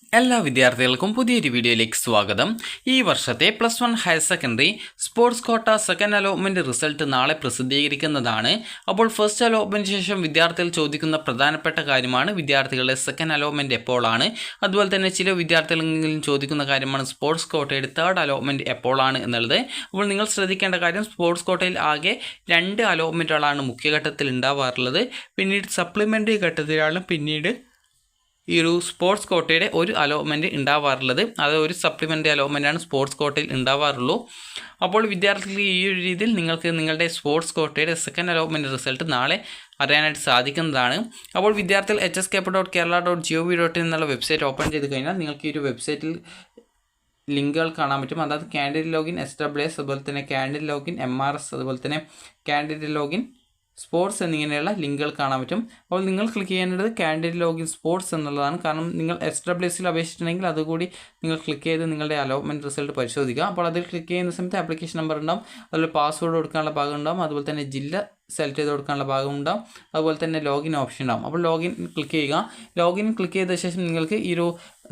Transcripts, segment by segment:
എല്ലാ വിദ്യാർത്ഥികൾക്കും പുതിയൊരു വീഡിയോയിലേക്ക് സ്വാഗതം. ഈ വർഷത്തെ +1 higher secondary sports quota second allotment result നാളെ പ്രസിദ്ധീകരിക്കുന്നതാണ്. അപ്പോൾ ഫസ്റ്റ് അലോട്ട്മെൻറ്റിന് ശേഷം വിദ്യാർത്ഥികൾ ചോദിക്കുന്ന പ്രധാനപ്പെട്ട കാര്യമാണ് വിദ്യാർത്ഥികളുടെ സെക്കൻഡ് അലോട്ട്മെൻറ്റ് എപ്പോഴാണ്. അതുപോലെ തന്നെ ചില വിദ്യാർത്ഥികളെങ്കിലും ചോദിക്കുന്ന കാര്യമാണ് സ്പോർട്സ് കോട്ടയുടെ തേർഡ് അലോട്ട്മെൻറ്റ് എപ്പോഴാണ് എന്നുള്ളത്. അപ്പോൾ നിങ്ങൾ ശ്രദ്ധിക്കേണ്ട കാര്യം, സ്പോർട്സ് കോട്ടയിൽ ആകെ 2 അലോട്ട്മെൻറ്റുകളാണ് മുഖ്യഘട്ടത്തിൽ ഉണ്ടാവാറുള്ളത്. പിന്നീട് സപ്ലിമെൻ്ററി ഘട്ടത്തിലാണ് പിന്നീട് ഈ ഒരു സ്പോർട്സ് കോട്ടയുടെ ഒരു അലോട്ട്മെൻറ്റ് ഉണ്ടാവാറുള്ളത്. അത് ഒരു സപ്ലിമെൻ്ററി അലോട്ട്മെൻറ്റാണ് സ്പോർട്സ് കോട്ടയിൽ ഉണ്ടാവാറുള്ളൂ. അപ്പോൾ വിദ്യാർത്ഥികൾക്ക് ഈ ഒരു രീതിയിൽ നിങ്ങൾക്ക് നിങ്ങളുടെ സ്പോർട്സ് കോട്ടയുടെ സെക്കൻഡ് അലോട്ട്മെൻറ്റ് റിസൾട്ട് നാളെ അറിയാനായിട്ട് സാധിക്കുന്നതാണ്. അപ്പോൾ വിദ്യാർത്ഥികൾ hskp.kerala.gov.in എന്നുള്ള വെബ്സൈറ്റ് ഓപ്പൺ ചെയ്ത് കഴിഞ്ഞാൽ നിങ്ങൾക്ക് ഈ ഒരു വെബ്സൈറ്റിൽ ലിങ്കുകൾ കാണാൻ പറ്റും. അതായത് കാൻഡിഡേറ്റ് ലോഗിൻ SWS, അതുപോലെ തന്നെ കാൻഡിഡേറ്റ് ലോഗിൻ MRS, അതുപോലെ തന്നെ കാൻഡിഡേറ്റ് ലോഗിൻ സ്പോർട്സ് എന്നിങ്ങനെയുള്ള ലിങ്കുകൾ കാണാൻ പറ്റും. അപ്പോൾ നിങ്ങൾ ക്ലിക്ക് ചെയ്യേണ്ടത് കാൻഡിഡേറ്റ് ലോഗിൻ സ്പോർട്സ് എന്നുള്ളതാണ്. കാരണം നിങ്ങൾ SWSൽ അപേക്ഷിച്ചിട്ടുണ്ടെങ്കിൽ അതുകൂടി നിങ്ങൾ ക്ലിക്ക് ചെയ്ത് നിങ്ങളുടെ അലോട്ട്മെൻറ്റ് റിസൾട്ട് പരിശോധിക്കുക. അപ്പോൾ അതിൽ ക്ലിക്ക് ചെയ്യുന്ന സമയത്ത് ആപ്ലിക്കേഷൻ നമ്പർ ഉണ്ടാവും, അതുപോലെ പാസ്വേഡ് കൊടുക്കാനുള്ള ഭാഗം ഉണ്ടാവും, അതുപോലെ തന്നെ ജില്ല സെലക്ട് ചെയ്ത് കൊടുക്കാനുള്ള ഭാഗം ഉണ്ടാവും, അതുപോലെ തന്നെ ലോഗിൻ ഓപ്ഷൻ ഉണ്ടാവും. അപ്പോൾ ലോഗിൻ ക്ലിക്ക് ചെയ്യുക. ലോഗിൻ ക്ലിക്ക് ചെയ്ത ശേഷം നിങ്ങൾക്ക്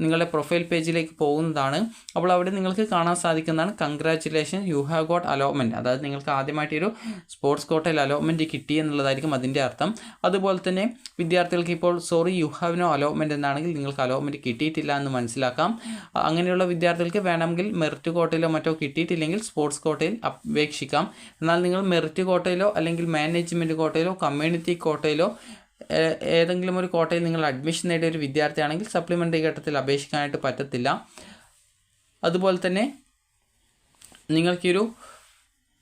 നിങ്ങളുടെ പ്രൊഫൈൽ പേജിലേക്ക് പോകുന്നതാണ്. അപ്പോൾ അവിടെ നിങ്ങൾക്ക് കാണാൻ സാധിക്കുന്നതാണ് congratulation you have got allotment. അതായത് നിങ്ങൾക്ക് ആദ്യമായിട്ട് ഒരു സ്പോർട്സ് കോട്ടയിൽ അലോട്ട്മെൻറ്റ് കിട്ടി എന്നുള്ളതായിരിക്കും അതിൻ്റെ അർത്ഥം. അതുപോലെ തന്നെ വിദ്യാർത്ഥികൾക്ക് ഇപ്പോൾ sorry you have no allotment എന്നാണെങ്കിൽ നിങ്ങൾക്ക് അലോട്ട്മെൻറ്റ് കിട്ടിയിട്ടില്ല എന്ന് മനസ്സിലാക്കാം. അങ്ങനെയുള്ള വിദ്യാർത്ഥികൾക്ക് വേണമെങ്കിൽ മെറിറ്റ് കോട്ടയിലോ മറ്റോ കിട്ടിയിട്ടില്ലെങ്കിൽ സ്പോർട്സ് കോട്ടയിൽ അപേക്ഷിക്കാം. എന്നാൽ നിങ്ങൾ മെറിറ്റ് കോട്ടയിലോ അല്ലെങ്കിൽ മാനേജ്മെൻറ്റ് കോട്ടയിലോ കമ്മ്യൂണിറ്റി കോട്ടയിലോ ഏതെങ്കിലും ഒരു കോട്ടയിൽ നിങ്ങൾ അഡ്മിഷൻ നേടിയ ഒരു വിദ്യാർത്ഥിയാണെങ്കിൽ സപ്ലിമെൻ്ററി ഘട്ടത്തിൽ അപേക്ഷിക്കാനായിട്ട് പറ്റത്തില്ല. അതുപോലെ തന്നെ നിങ്ങൾക്കൊരു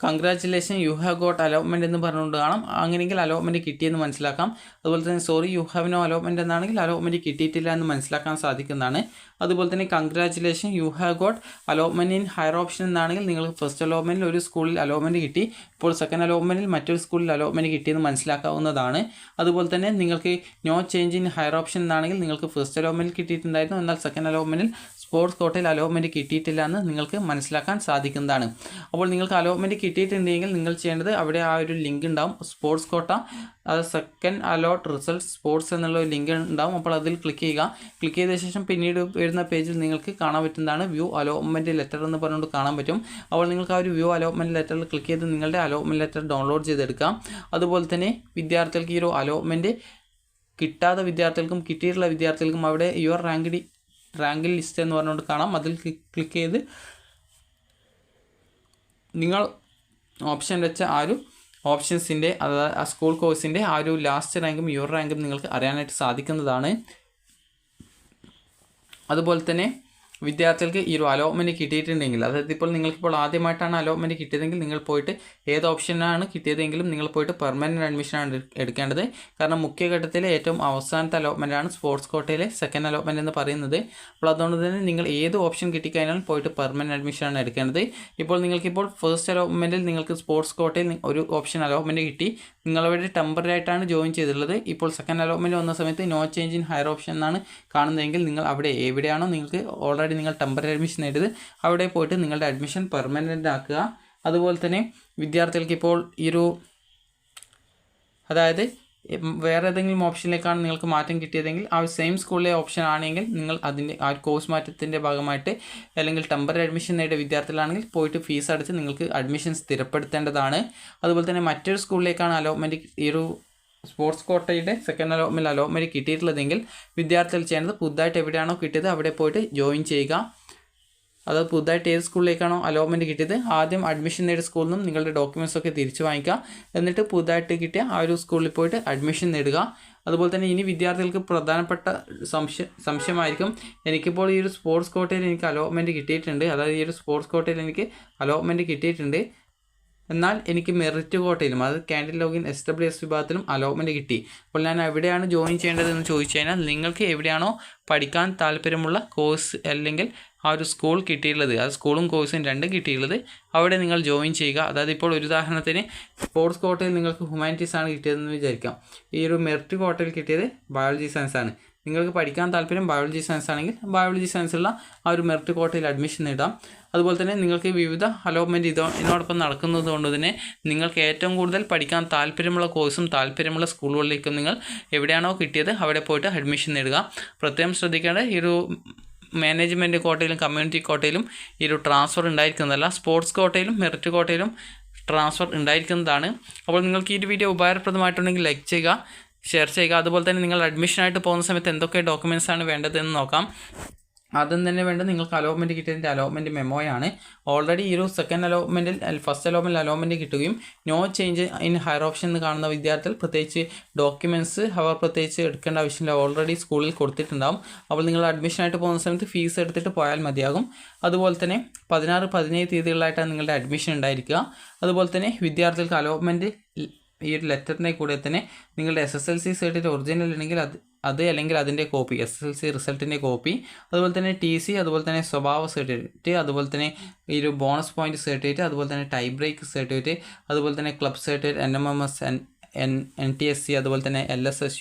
congratulation you have got allotment എന്ന് പറഞ്ഞുകൊണ്ട് കാണാം. അങ്ങനെയെങ്കിൽ അലോട്ട്മെൻറ്റ് കിട്ടിയെന്ന് മനസ്സിലാക്കാം. അതുപോലെ തന്നെ sorry you have no allotment എന്നാണെങ്കിൽ അലോട്ട്മെൻറ്റ് കിട്ടിയിട്ടില്ല എന്ന് മനസ്സിലാക്കാൻ സാധിക്കുന്നതാണ്. അതുപോലെ തന്നെ congratulation you have got allotment in higher option എന്നാണെങ്കിൽ നിങ്ങൾക്ക് ഫസ്റ്റ് അലോട്ട്മെൻറ്റിൽ ഒരു സ്കൂളിൽ അലോട്ട്മെൻറ്റ് കിട്ടി, ഇപ്പോൾ സെക്കൻഡ് അലോട്ട്മെൻറ്റിൽ മറ്റൊരു സ്കൂളിൽ അലോട്ട്മെൻറ്റ് കിട്ടിയെന്ന് മനസ്സിലാക്കാവുന്നതാണ്. അതുപോലെ തന്നെ നിങ്ങൾക്ക് no change in higher option എന്നാണെങ്കിൽ നിങ്ങൾക്ക് ഫസ്റ്റ് അലോട്ട്മെൻറ്റിൽ കിട്ടിയിട്ടുണ്ടായിരുന്നു, എന്നാൽ സെക്കൻഡ് അലോട്ട്മെൻറ്റിൽ സ്പോർട്സ് കോട്ടയിൽ അലോട്ട്മെൻറ്റ് കിട്ടിയിട്ടില്ല എന്ന് നിങ്ങൾക്ക് മനസ്സിലാക്കാൻ സാധിക്കുന്നതാണ്. അപ്പോൾ നിങ്ങൾക്ക് അലോട്ട്മെൻറ്റ് കിട്ടിയിട്ടുണ്ടെങ്കിൽ നിങ്ങൾ ചെയ്യേണ്ടത് അവിടെ ആ ഒരു ലിങ്ക് ഉണ്ടാവും, സ്പോർട്സ് കോട്ട അത് സെക്കൻഡ് അലോട്ട് റിസൾട്ട് സ്പോർട്സ് എന്നുള്ള ഒരു ലിങ്ക് ഉണ്ടാവും. അപ്പോൾ അതിൽ ക്ലിക്ക് ചെയ്യുക. ക്ലിക്ക് ചെയ്ത ശേഷം പിന്നീട് വരുന്ന പേജിൽ നിങ്ങൾക്ക് കാണാൻ പറ്റുന്നതാണ് വ്യൂ അലോട്ട്മെൻറ്റ് ലെറ്റർ എന്ന് പറഞ്ഞുകൊണ്ട് കാണാൻ പറ്റും. അപ്പോൾ നിങ്ങൾക്ക് ആ ഒരു വ്യൂ അലോട്ട്മെൻറ്റ് ലെറ്ററിൽ ക്ലിക്ക് ചെയ്ത് നിങ്ങളുടെ അലോട്ട്മെൻറ്റ് ലെറ്റർ ഡൗൺലോഡ് ചെയ്തെടുക്കാം. അതുപോലെ തന്നെ വിദ്യാർത്ഥികൾക്ക് ഈ ഒരു അലോട്ട്മെൻറ്റ് കിട്ടാത്ത വിദ്യാർത്ഥികൾക്കും കിട്ടിയിട്ടുള്ള വിദ്യാർത്ഥികൾക്കും അവിടെ യുവർ റാങ്ക് ലിസ്റ്റ് എന്ന് പറഞ്ഞുകൊണ്ട് കാണാം. അതിൽ ക്ലിക്ക് ചെയ്ത് നിങ്ങൾ ഓപ്ഷൻ വെച്ച ആ ഒരു ഓപ്ഷൻസിൻ്റെ അതായത് ആ സ്കൂൾ കോഴ്സിൻ്റെ ആ ഒരു ലാസ്റ്റ് റാങ്കും യുവർ റാങ്കും നിങ്ങൾക്ക് അറിയാനായിട്ട് സാധിക്കുന്നതാണ്. അതുപോലെ തന്നെ വിദ്യാർത്ഥികൾക്ക് ഈ ഒരു അലോട്ട്മെൻറ്റ് കിട്ടിയിട്ടുണ്ടെങ്കിൽ, അതായത് ഇപ്പോൾ നിങ്ങൾക്കിപ്പോൾ ആദ്യമായിട്ടാണ് അലോട്ട്മെൻറ്റ് കിട്ടിയതെങ്കിൽ നിങ്ങൾ പോയിട്ട് ഏത് ഓപ്ഷനാണ് കിട്ടിയതെങ്കിലും നിങ്ങൾ പോയിട്ട് പെർമനൻറ്റ് അഡ്മിഷനാണ് എടുക്കേണ്ടത്. കാരണം മുഖ്യഘട്ടത്തിലെ ഏറ്റവും അവസാനത്തെ അലോട്ട്മെൻറ്റാണ് സ്പോർട്സ് കോട്ടയിലെ സെക്കൻഡ് അലോട്ട്മെൻറ്റ് എന്ന് പറയുന്നത്. അപ്പോൾ അതുകൊണ്ട് തന്നെ നിങ്ങൾ ഏത് ഓപ്ഷൻ കിട്ടിക്കഴിഞ്ഞാലും പോയിട്ട് പെർമനൻറ്റ് അഡ്മിഷനാണ് എടുക്കേണ്ടത്. നിങ്ങൾക്കിപ്പോൾ ഫസ്റ്റ് അലോട്ട്മെൻറ്റിൽ നിങ്ങൾക്ക് സ്പോർട്സ് കോട്ടയിൽ ഒരു ഓപ്ഷൻ അലോട്ട്മെൻറ്റ് കിട്ടി, നിങ്ങളവിടെ ടെമ്പററി ആയിട്ടാണ് ജോയിൻ ചെയ്തിട്ടുള്ളത്. ഇപ്പോൾ സെക്കൻഡ് അലോട്ട്മെൻറ്റ് വന്ന സമയത്ത് no change in higher option എന്നാണ് കാണുന്നതെങ്കിൽ നിങ്ങൾ അവിടെ എവിടെയാണോ നിങ്ങൾക്ക് ഓൾറെഡി നിങ്ങൾ ടെമ്പററി അഡ്മിഷൻ നേടിയത് അവിടെ പോയിട്ട് നിങ്ങളുടെ അഡ്മിഷൻ പെർമനൻ്റ് ആക്കുക. അതുപോലെ തന്നെ വിദ്യാർത്ഥികൾക്ക് ഇപ്പോൾ അതായത് വേറെ ഏതെങ്കിലും ഓപ്ഷനിലേക്കാണ് നിങ്ങൾക്ക് മാറ്റം കിട്ടിയതെങ്കിൽ ആ സെയിം സ്കൂളിലെ ഓപ്ഷൻ ആണെങ്കിൽ നിങ്ങൾ അതിൻ്റെ ആ കോഴ്സ് മാറ്റത്തിൻ്റെ ഭാഗമായിട്ട് അല്ലെങ്കിൽ ടെമ്പററി അഡ്മിഷൻ നേടിയ വിദ്യാർത്ഥികളാണെങ്കിൽ പോയിട്ട് ഫീസ് അടച്ച് നിങ്ങൾക്ക് അഡ്മിഷൻ സ്ഥിരപ്പെടുത്തേണ്ടതാണ്. അതുപോലെ തന്നെ മറ്റൊരു സ്കൂളിലേക്കാണ് അലോട്ട്മെൻറ്റ് സ്പോർട്സ് കോട്ടയുടെ സെക്കൻഡ് അലോട്ട്മെൻറ്റ് കിട്ടിയിട്ടുള്ളതെങ്കിൽ വിദ്യാർത്ഥികൾ ചെയ്യേണ്ടത് പുതുതായിട്ട് എവിടെയാണോ കിട്ടിയത് അവിടെ പോയിട്ട് ജോയിൻ ചെയ്യുക. അതായത് പുതുതായിട്ട് ഏത് സ്കൂളിലേക്കാണോ അലോട്ട്മെൻറ്റ് കിട്ടിയത് ആദ്യം അഡ്മിഷൻ നേടിയ സ്കൂളിൽ നിന്നും നിങ്ങളുടെ ഡോക്യുമെൻറ്റ്സൊക്കെ തിരിച്ചു വാങ്ങിക്കുക. എന്നിട്ട് പുതുതായിട്ട് കിട്ടിയ ആ ഒരു സ്കൂളിൽ പോയിട്ട് അഡ്മിഷൻ നേടുക. അതുപോലെ തന്നെ ഇനി വിദ്യാർത്ഥികൾക്ക് പ്രധാനപ്പെട്ട സംശയമായിരിക്കും, എനിക്കിപ്പോൾ ഈ ഒരു സ്പോർട്സ് കോട്ടയിൽ എനിക്ക് അലോട്ട്മെൻറ്റ് കിട്ടിയിട്ടുണ്ട്, അതായത് ഈ ഒരു സ്പോർട്സ് കോട്ടയിൽ എനിക്ക് അലോട്ട്മെൻറ്റ് കിട്ടിയിട്ടുണ്ട്, എന്നാൽ എനിക്ക് മെറിറ്റ് കോട്ടയിലും അതായത് കാൻഡിഡേറ്റ് ലോഗിൻ SWS വിഭാഗത്തിലും അലോട്ട്മെൻറ്റ് കിട്ടി. അപ്പോൾ ഞാൻ എവിടെയാണ് ജോയിൻ ചെയ്യേണ്ടതെന്ന് ചോദിച്ചു കഴിഞ്ഞാൽ നിങ്ങൾക്ക് എവിടെയാണോ പഠിക്കാൻ താല്പര്യമുള്ള കോഴ്സ് അല്ലെങ്കിൽ ആ ഒരു സ്കൂൾ കിട്ടിയിട്ടുള്ളത്, അത് സ്കൂളും കോഴ്സും രണ്ടും കിട്ടിയിട്ടുള്ളത് അവിടെ നിങ്ങൾ ജോയിൻ ചെയ്യുക. അതായത് ഇപ്പോൾ ഒരു ഉദാഹരണത്തിന് സ്പോർട്സ് കോട്ടയിൽ നിങ്ങൾക്ക് ഹ്യൂമാനിറ്റീസ് ആണ് കിട്ടിയതെന്ന് വിചാരിക്കാം, ഈ ഒരു മെറിറ്റ് കോട്ടയിൽ കിട്ടിയത് ബയോളജി സയൻസ് ആണ്. നിങ്ങൾക്ക് പഠിക്കാൻ താല്പര്യം ബയോളജി സയൻസ് ആണെങ്കിൽ ബയോളജി സയൻസുള്ള ആ ഒരു മെറിറ്റ് കോട്ടയിൽ അഡ്മിഷൻ നേടാം. അതുപോലെ തന്നെ നിങ്ങൾക്ക് വിവിധ അലോട്ട്മെൻറ്റ് ഇതിനോടൊപ്പം നടക്കുന്നത് കൊണ്ട് തന്നെ നിങ്ങൾക്ക് ഏറ്റവും കൂടുതൽ പഠിക്കാൻ താല്പര്യമുള്ള കോഴ്സും താല്പര്യമുള്ള സ്കൂളുകളിലേക്കും നിങ്ങൾ എവിടെയാണോ കിട്ടിയത് അവിടെ പോയിട്ട് അഡ്മിഷൻ നേടുക. പ്രത്യേകം ശ്രദ്ധിക്കേണ്ട ഈ ഒരു മാനേജ്മെൻറ്റ് കോട്ടയിലും കമ്മ്യൂണിറ്റി കോട്ടയിലും ഈ ഒരു ട്രാൻസ്ഫർ ഉണ്ടായിരിക്കുന്നതല്ല. സ്പോർട്സ് കോട്ടയിലും മെറിറ്റ് കോട്ടയിലും ട്രാൻസ്ഫർ ഉണ്ടായിരിക്കുന്നതാണ്. അപ്പോൾ നിങ്ങൾക്ക് ഈ ഒരു വീഡിയോ ഉപകാരപ്രദമായിട്ടുണ്ടെങ്കിൽ ലൈക്ക് ചെയ്യുക, ഷെയർ ചെയ്യുക. അതുപോലെ തന്നെ നിങ്ങൾ അഡ്മിഷനായിട്ട് പോകുന്ന സമയത്ത് എന്തൊക്കെ ഡോക്യുമെൻറ്റ്സാണ് വേണ്ടതെന്ന് നോക്കാം. ആദ്യം തന്നെ വേണ്ടത് നിങ്ങൾക്ക് അലോട്ട്മെൻറ്റ് കിട്ടിയതിൻ്റെ അലോട്ട്മെൻറ്റ് മെമ്മോയാണ്. ഓൾറെഡി ഈ ഒരു സെക്കൻഡ് അലോട്ട്മെൻറ്റിൽ ഫസ്റ്റ് അലോട്ട്മെൻറ്റ് കിട്ടുകയും no change in higher option എന്ന് കാണുന്ന വിദ്യാർത്ഥികൾ പ്രത്യേകിച്ച് ഡോക്യുമെൻറ്റ്സ് അവർ പ്രത്യേകിച്ച് എടുക്കേണ്ട ആവശ്യമില്ല, ഓൾറെഡി സ്കൂളിൽ കൊടുത്തിട്ടുണ്ടാകും. അപ്പോൾ നിങ്ങൾ അഡ്മിഷനായിട്ട് പോകുന്ന സമയത്ത് ഫീസ് എടുത്തിട്ട് പോയാൽ മതിയാകും. അതുപോലെ തന്നെ 16, 17 തീയതികളിലായിട്ടാണ് നിങ്ങളുടെ അഡ്മിഷൻ ഉണ്ടായിരിക്കുക. അതുപോലെ തന്നെ വിദ്യാർത്ഥികൾക്ക് അലോട്ട്മെൻറ്റ് ഈ ഒരു ലെറ്ററിൻ്റെ കൂടെ തന്നെ നിങ്ങളുടെ SSLC സർട്ടിഫിക്കറ്റ് ഒറിജിനൽ ഉണ്ടെങ്കിൽ അത് അല്ലെങ്കിൽ അതിൻ്റെ കോപ്പി, SSLC റിസൾട്ടിൻ്റെ കോപ്പി, അതുപോലെ തന്നെ TC, അതുപോലെ തന്നെ സ്വഭാവ സർട്ടിഫിക്കറ്റ്, അതുപോലെ തന്നെ ഈ ഒരു ബോണസ് പോയിൻറ്റ് സർട്ടിഫിക്കറ്റ്, അതുപോലെ തന്നെ ടൈ ബ്രേക്ക് സർട്ടിഫിക്കറ്റ്, അതുപോലെ തന്നെ ക്ലബ് സർട്ടിഫിക്കറ്റ്, NMMS, NTSC, അതുപോലെ തന്നെ LSS,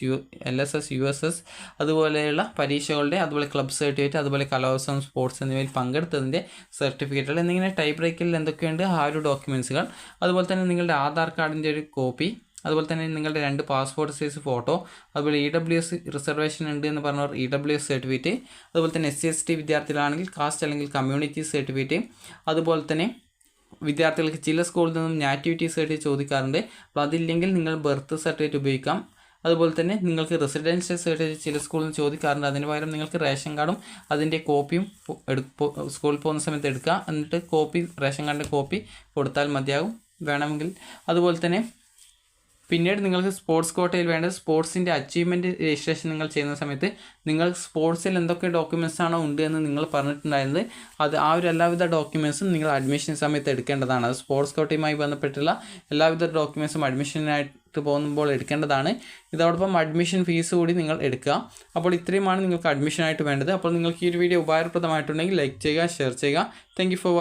USS, അതുപോലെയുള്ള പരീക്ഷകളുടെ, അതുപോലെ ക്ലബ് സർട്ടിഫിക്കറ്റ്, അതുപോലെ കലോത്സവം, സ്പോർട്സ് എന്നിവയിൽ പങ്കെടുത്തതിൻ്റെ സർട്ടിഫിക്കറ്റുകൾ എന്നിങ്ങനെ ടൈ ബ്രേക്കിൽ എന്തൊക്കെയുണ്ട് ആ ഒരു ഡോക്യുമെൻറ്റ്സുകൾ. അതുപോലെ തന്നെ നിങ്ങളുടെ ആധാർ കാർഡിൻ്റെ ഒരു കോപ്പി, അതുപോലെ തന്നെ നിങ്ങളുടെ 2 പാസ്പോർട്ട് സൈസ് ഫോട്ടോ, അതുപോലെ EWS റിസർവേഷൻ ഉണ്ട് എന്ന് പറഞ്ഞവർ EWS സർട്ടിഫിക്കറ്റ്, അതുപോലെ തന്നെ SC/ST വിദ്യാർത്ഥികളാണെങ്കിൽ കാസ്റ്റ് അല്ലെങ്കിൽ കമ്മ്യൂണിറ്റി സർട്ടിഫിക്കറ്റ്, അതുപോലെ തന്നെ വിദ്യാർത്ഥികൾക്ക് ചില സ്കൂളിൽ നിന്നും നാറ്റിവിറ്റി സർട്ടിഫിക്കറ്റ് ചോദിക്കാറുണ്ട്. അപ്പോൾ അതില്ലെങ്കിൽ നിങ്ങൾ ബർത്ത് സർട്ടിഫിക്കറ്റ് ഉപയോഗിക്കാം. അതുപോലെ തന്നെ നിങ്ങൾക്ക് റെസിഡൻഷ്യൽ സർട്ടിഫിക്കറ്റ് ചില സ്കൂളിൽ നിന്ന് ചോദിക്കാറുണ്ട്. അതിന് പകരം നിങ്ങൾക്ക് റേഷൻ കാർഡും അതിൻ്റെ കോപ്പിയും സ്കൂളിൽ പോകുന്ന സമയത്ത് എടുക്കുക. എന്നിട്ട് റേഷൻ കാർഡിൻ്റെ കോപ്പി കൊടുത്താൽ മതിയാകും വേണമെങ്കിൽ. അതുപോലെ തന്നെ പിന്നീട് നിങ്ങൾക്ക് സ്പോർട്സ് കോട്ടയിൽ വേണ്ടത് സ്പോർട്സിൻ്റെ അച്ചീവ്മെൻറ്റ് രജിസ്ട്രേഷൻ നിങ്ങൾ ചെയ്യുന്ന സമയത്ത് നിങ്ങൾ സ്പോർട്സിൽ എന്തൊക്കെ ഡോക്യുമെൻറ്റ്സ് ആണോ ഉണ്ട് എന്ന് നിങ്ങൾ പറഞ്ഞിട്ടുണ്ടായിരുന്നത് ആ ഒരു എല്ലാവിധ ഡോക്യുമെൻറ്റ്സും നിങ്ങൾ അഡ്മിഷൻ സമയത്ത് എടുക്കേണ്ടതാണ്. അത് സ്പോർട്സ് കോട്ടയുമായി ബന്ധപ്പെട്ടുള്ള എല്ലാവിധ ഡോക്യുമെൻറ്റ്സും അഡ്മിഷനായിട്ട് പോകുമ്പോൾ എടുക്കേണ്ടതാണ്. ഇതോടൊപ്പം അഡ്മിഷൻ ഫീസ് കൂടി നിങ്ങൾ എടുക്കുക. അപ്പോൾ ഇത്രയുമാണ് നിങ്ങൾക്ക് അഡ്മിഷനായിട്ട് വേണ്ടത്. അപ്പോൾ നിങ്ങൾക്ക് ഈ ഒരു വീഡിയോ ഉപകാരപ്രദമായിട്ടുണ്ടെങ്കിൽ ലൈക്ക് ചെയ്യുക, ഷെയർ ചെയ്യുക. Thank you for